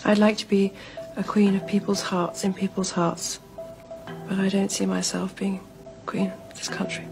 I'd like to be a queen of people's hearts, in people's hearts. But I don't see myself being queen of this country.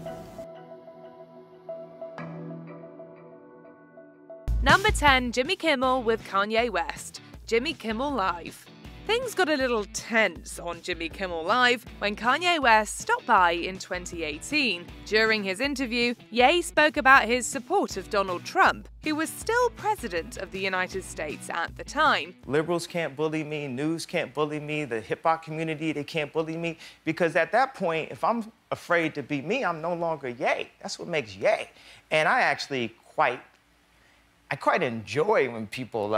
Number 10, Jimmy Kimmel with Kanye West. Jimmy Kimmel Live. Things got a little tense on Jimmy Kimmel Live when Kanye West stopped by in 2018. During his interview, Ye spoke about his support of Donald Trump, who was still president of the United States at the time. Liberals can't bully me, news can't bully me, the hip-hop community, they can't bully me, because at that point, if I'm afraid to be me, I'm no longer Ye. That's what makes Ye. And I actually quite enjoy when people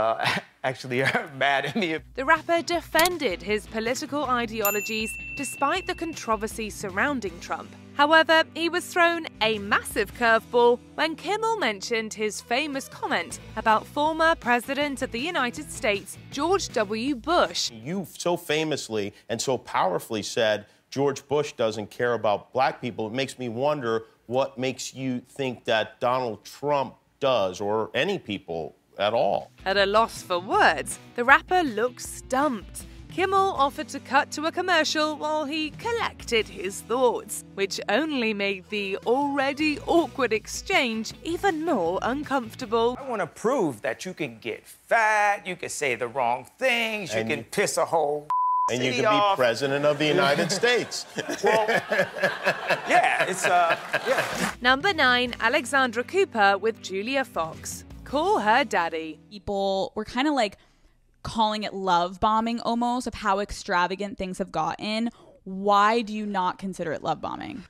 actually are mad at me. The rapper defended his political ideologies despite the controversy surrounding Trump. However, he was thrown a massive curveball when Kimmel mentioned his famous comment about former President of the United States, George W. Bush. You so famously and so powerfully said George Bush doesn't care about black people. It makes me wonder what makes you think that Donald Trump does, or any people at all. At a loss for words, the rapper looked stumped. Kimmel offered to cut to a commercial while he collected his thoughts, which only made the already awkward exchange even more uncomfortable. I want to prove that you can get fat, you can say the wrong things, you can piss a whole and you city can be off. president of the United States. Well, yeah, it's, yeah. Number 9, Alexandra Cooper with Julia Fox. Call her daddy. People were kind of like calling it love bombing almost, of how extravagant things have gotten. Why do you not consider it love bombing?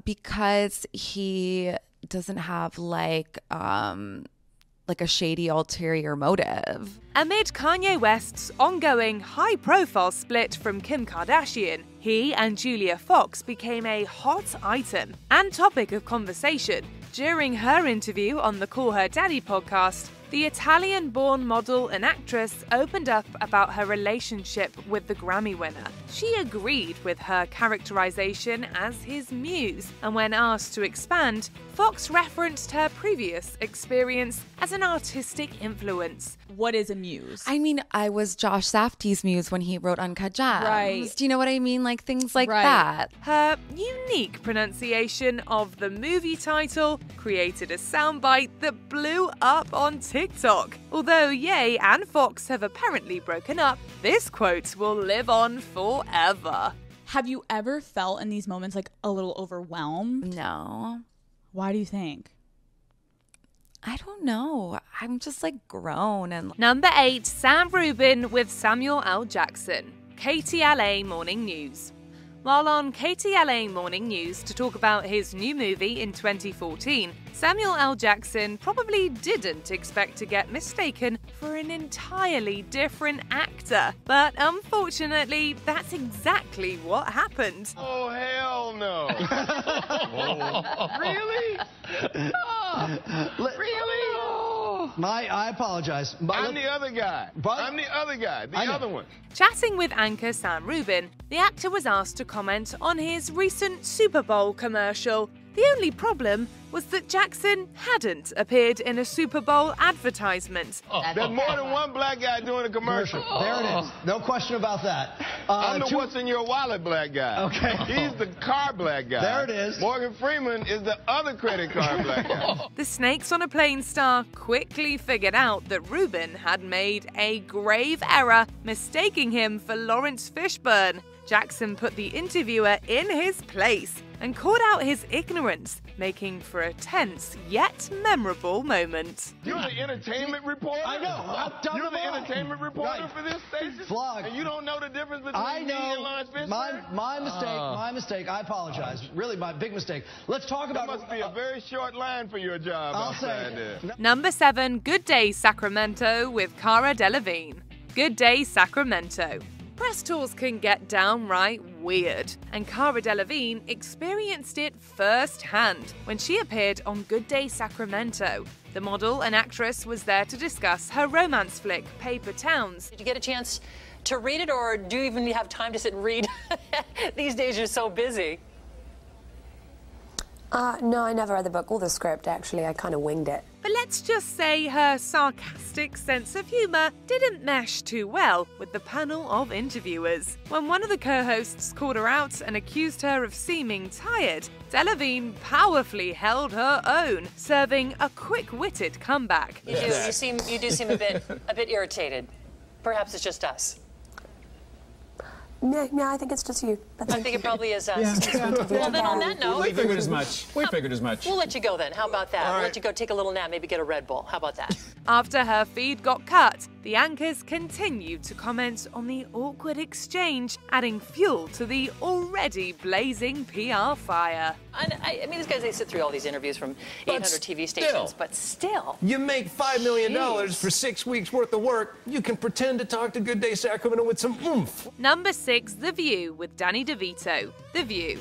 Because he doesn't have like a shady ulterior motive. Amid Kanye West's ongoing high-profile split from Kim Kardashian, he and Julia Fox became a hot item and topic of conversation. During her interview on the Call Her Daddy podcast, the Italian-born model and actress opened up about her relationship with the Grammy winner. She agreed with her characterization as his muse, and when asked to expand, Fox referenced her previous experience as an artistic influence. What is a muse? I mean, I was Josh Safdie's muse when he wrote Uncut Gems. Right. Do you know what I mean? Like things like that. Her unique pronunciation of the movie title created a soundbite that blew up on TikTok. Although Ye and Fox have apparently broken up, this quote will live on forever. Have you ever felt in these moments like a little overwhelmed? No. Why do you think? I don't know. I'm just like grown and... Number 8, Sam Rubin with Samuel L. Jackson. KTLA Morning News. While on KTLA Morning News to talk about his new movie in 2014, Samuel L. Jackson probably didn't expect to get mistaken for an entirely different actor. But unfortunately, that's exactly what happened. Oh, hell no. Really? Really? I apologize. I'm the other guy. I'm the other guy. The other one. Chatting with anchor Sam Rubin, the actor was asked to comment on his recent Super Bowl commercial. The only problem was that Jackson hadn't appeared in a Super Bowl advertisement. There's more than one black guy doing a commercial. There it is. No question about that. I'm the what's in your wallet black guy. Okay. He's the car black guy. There it is. Morgan Freeman is the other credit card black guy. The Snakes on a Plane star quickly figured out that Rubin had made a grave error, mistaking him for Lawrence Fishburne. Jackson put the interviewer in his place and called out his ignorance, making for a tense yet memorable moment. You're the entertainment reporter? I know. I've done You're them the all. entertainment reporter for this station? Vlog. And you don't know the difference between I me and know. Lawrence Fishburne? My mistake. My mistake. I apologize. Really, my big mistake. Let's talk about... That must be a very short line for your job I'll outside say. there. Number 7, Good Day Sacramento with Cara Delevingne. Good Day Sacramento. Press tours can get downright weird, and Cara Delevingne experienced it firsthand when she appeared on Good Day Sacramento. The model and actress was there to discuss her romance flick, Paper Towns. Did you get a chance to read it, or do you even have time to sit and read? These days you're so busy. No, I never read the book or the script, actually. I kind of winged it. But let's just say her sarcastic sense of humour didn't mesh too well with the panel of interviewers. When one of the co-hosts called her out and accused her of seeming tired, Delevingne powerfully held her own, serving a quick-witted comeback. You do seem a bit irritated. Perhaps it's just us. No, I think it's just you. But I think it probably is us. Well, then on that note... We figured as much. We figured as much. We'll let you go then. How about that? We'll let you go take a little nap, maybe get a Red Bull. How about that? After her feed got cut, the anchors continued to comment on the awkward exchange, adding fuel to the already blazing PR fire. And I mean, these guys, they sit through all these interviews from 800 TV stations, but still. You make $5 million for 6 weeks worth of work. You can pretend to talk to Good Day Sacramento with some oomph. Number 6, The View with Danny DeVito. The View.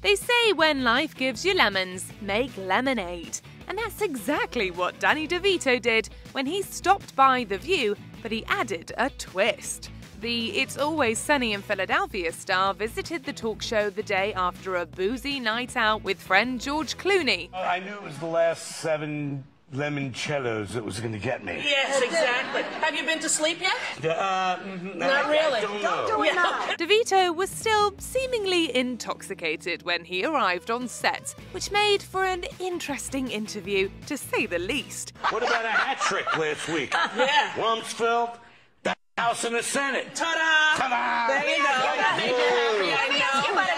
They say when life gives you lemons, make lemonade. And that's exactly what Danny DeVito did when he stopped by The View, but he added a twist. The It's Always Sunny in Philadelphia star visited the talk show the day after a boozy night out with friend George Clooney. I knew it was the last 7 limoncellos that was going to get me. Yes, exactly. Have you been to sleep yet? Not really. Don't do it now. DeVito was still seemingly intoxicated when he arrived on set, which made for an interesting interview, to say the least. What about a hat trick last week? Yeah. Rumsfeld, the House and the Senate. Ta-da! Ta-da! There you go. That made you happy, I know.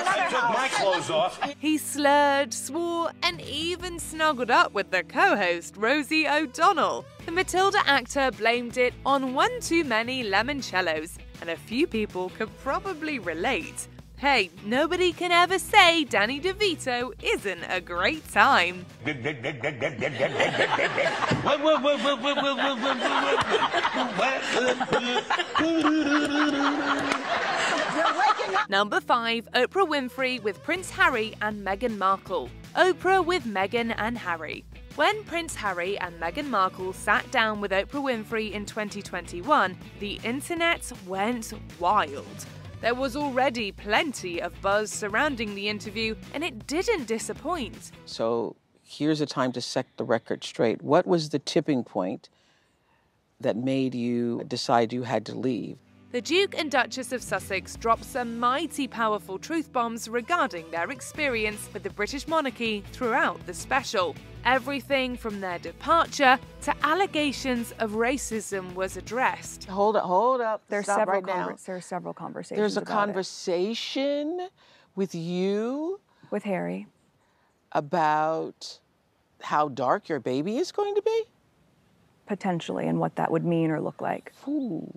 I took my clothes off. He slurred, swore, and even snuggled up with the co-host, Rosie O'Donnell. The Matilda actor blamed it on one too many limoncellos, and a few people could probably relate. Hey, nobody can ever say Danny DeVito isn't a great time. Number 5, Oprah Winfrey with Prince Harry and Meghan Markle. Oprah with Meghan and Harry. When Prince Harry and Meghan Markle sat down with Oprah Winfrey in 2021, the internet went wild. There was already plenty of buzz surrounding the interview, and it didn't disappoint. So here's a time to set the record straight. What was the tipping point that made you decide you had to leave? The Duke and Duchess of Sussex dropped some mighty powerful truth bombs regarding their experience with the British monarchy throughout the special. Everything from their departure to allegations of racism was addressed. Hold up. There's Stop several right now. There's several conversations. There's a about conversation with you, with Harry, about how dark your baby is going to be? Potentially, and what that would mean or look like. Ooh.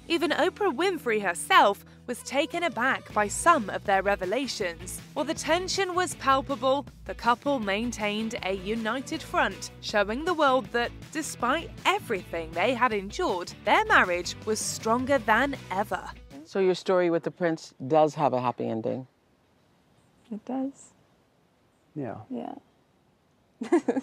Even Oprah Winfrey herself was taken aback by some of their revelations. While the tension was palpable, the couple maintained a united front, showing the world that, despite everything they had endured, their marriage was stronger than ever. So your story with the prince does have a happy ending? It does. Yeah. Yeah.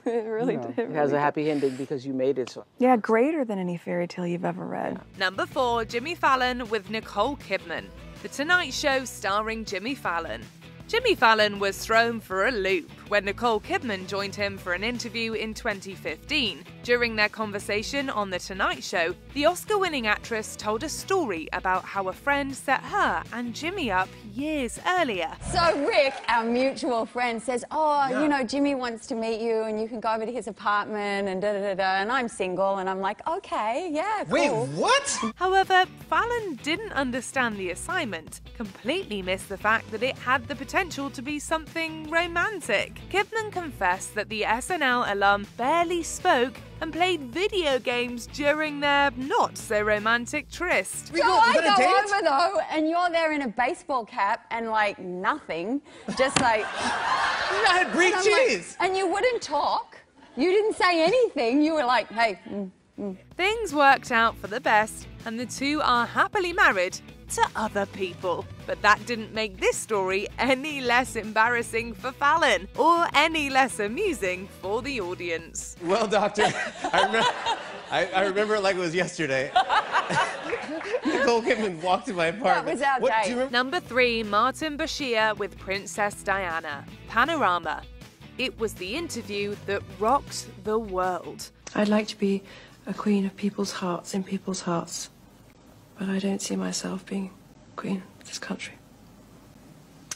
It really did. It has a happy ending because you made it so. Yeah, greater than any fairy tale you've ever read. Number 4, Jimmy Fallon with Nicole Kidman. The Tonight Show starring Jimmy Fallon. Jimmy Fallon was thrown for a loop when Nicole Kidman joined him for an interview in 2015. During their conversation on The Tonight Show, the Oscar-winning actress told a story about how a friend set her and Jimmy up years earlier. So Rick, our mutual friend, says, you know, Jimmy wants to meet you and you can go over to his apartment and da-da-da-da, and I'm single, and I'm like, okay, yeah, cool. Wait, what? However, Fallon didn't understand the assignment, completely missed the fact that it had the potential to be something romantic. Kidman confessed that the SNL alum barely spoke and played video games during their not-so-romantic tryst. So I go over, though, and you're there in a baseball cap and, like, nothing, just like... I had brie cheese! And you wouldn't talk. You didn't say anything. You were like, hey, Things worked out for the best, and the two are happily married to other people. But that didn't make this story any less embarrassing for Fallon, or any less amusing for the audience. Well, Doctor, I remember it like it was yesterday. Nicole Kidman walked in my apartment. That was our day. Number 3, Martin Bashir with Princess Diana. Panorama. It was the interview that rocked the world. I'd like to be a queen of people's hearts in people's hearts, but I don't see myself being queen of this country.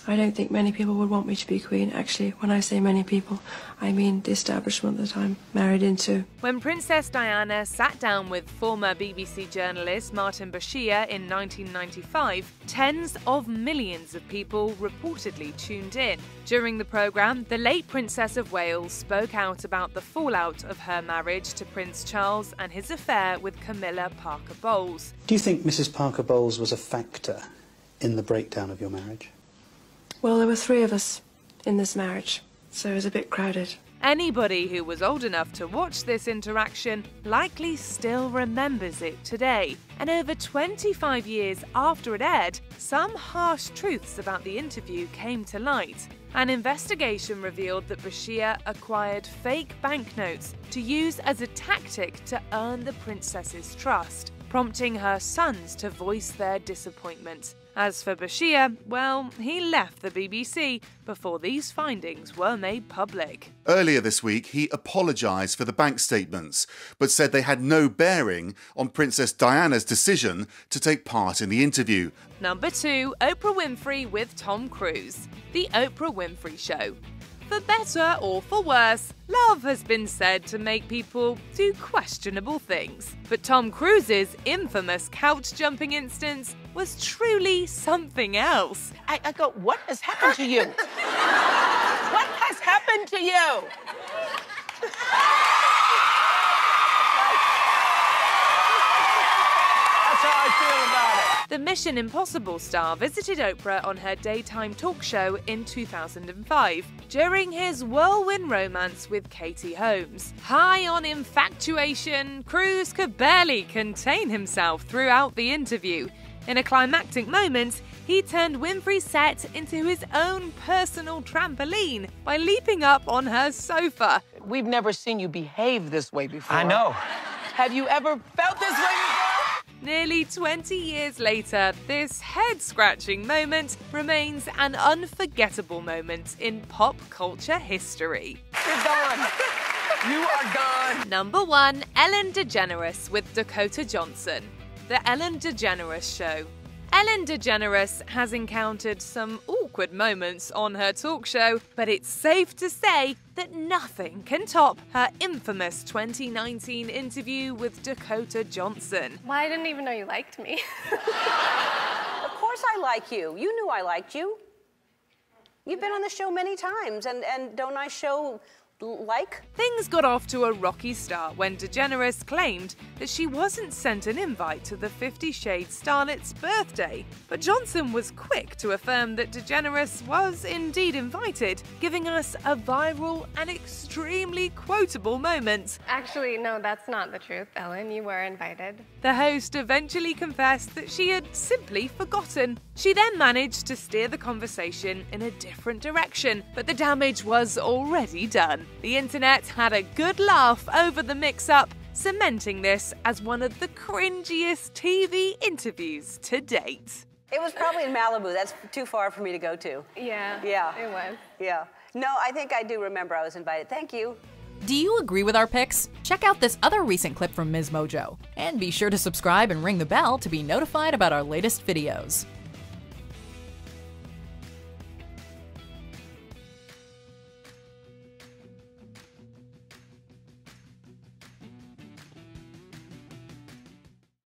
I don't think many people would want me to be queen. Actually, when I say many people, I mean the establishment that I'm married into. When Princess Diana sat down with former BBC journalist Martin Bashir in 1995, tens of millions of people reportedly tuned in. During the programme, the late Princess of Wales spoke out about the fallout of her marriage to Prince Charles and his affair with Camilla Parker Bowles. Do you think Mrs. Parker Bowles was a factor in the breakdown of your marriage? Well, there were 3 of us in this marriage, so it was a bit crowded. Anybody who was old enough to watch this interaction likely still remembers it today. And over 25 years after it aired, some harsh truths about the interview came to light. An investigation revealed that Bashir acquired fake banknotes to use as a tactic to earn the princess's trust, prompting her sons to voice their disappointment. As for Bashir, well, he left the BBC before these findings were made public. Earlier this week, he apologised for the bank statements, but said they had no bearing on Princess Diana's decision to take part in the interview. Number 2, Oprah Winfrey with Tom Cruise. The Oprah Winfrey Show. For better or for worse, love has been said to make people do questionable things. But Tom Cruise's infamous couch jumping instance was truly something else. I go, what has happened to you? What has happened to you? That's how I feel about it. The Mission Impossible star visited Oprah on her daytime talk show in 2005 during his whirlwind romance with Katie Holmes. High on infatuation, Cruise could barely contain himself throughout the interview. In a climactic moment, he turned Winfrey's set into his own personal trampoline by leaping up on her sofa. We've never seen you behave this way before. I know. Have you ever felt this way before? Nearly 20 years later, this head-scratching moment remains an unforgettable moment in pop culture history. You're gone. You are gone. Number 1, Ellen DeGeneres with Dakota Johnson. The Ellen DeGeneres Show. Ellen DeGeneres has encountered some awkward moments on her talk show, but it's safe to say that nothing can top her infamous 2019 interview with Dakota Johnson. Well, I didn't even know you liked me. Of course I like you. You knew I liked you. You've been on the show many times, and don't I show like? Things got off to a rocky start when DeGeneres claimed that she wasn't sent an invite to the 50 Shades starlet's birthday. But Johnson was quick to affirm that DeGeneres was indeed invited, giving us a viral and extremely quotable moment. Actually, no, that's not the truth, Ellen. You were invited. The host eventually confessed that she had simply forgotten. She then managed to steer the conversation in a different direction, but the damage was already done. The internet had a good laugh over the mix-up, cementing this as one of the cringiest TV interviews to date. It was probably in Malibu. That's too far for me to go to. Yeah, it was. Yeah. No, I think I do remember I was invited. Thank you. Do you agree with our picks? Check out this other recent clip from Ms. Mojo. And be sure to subscribe and ring the bell to be notified about our latest videos.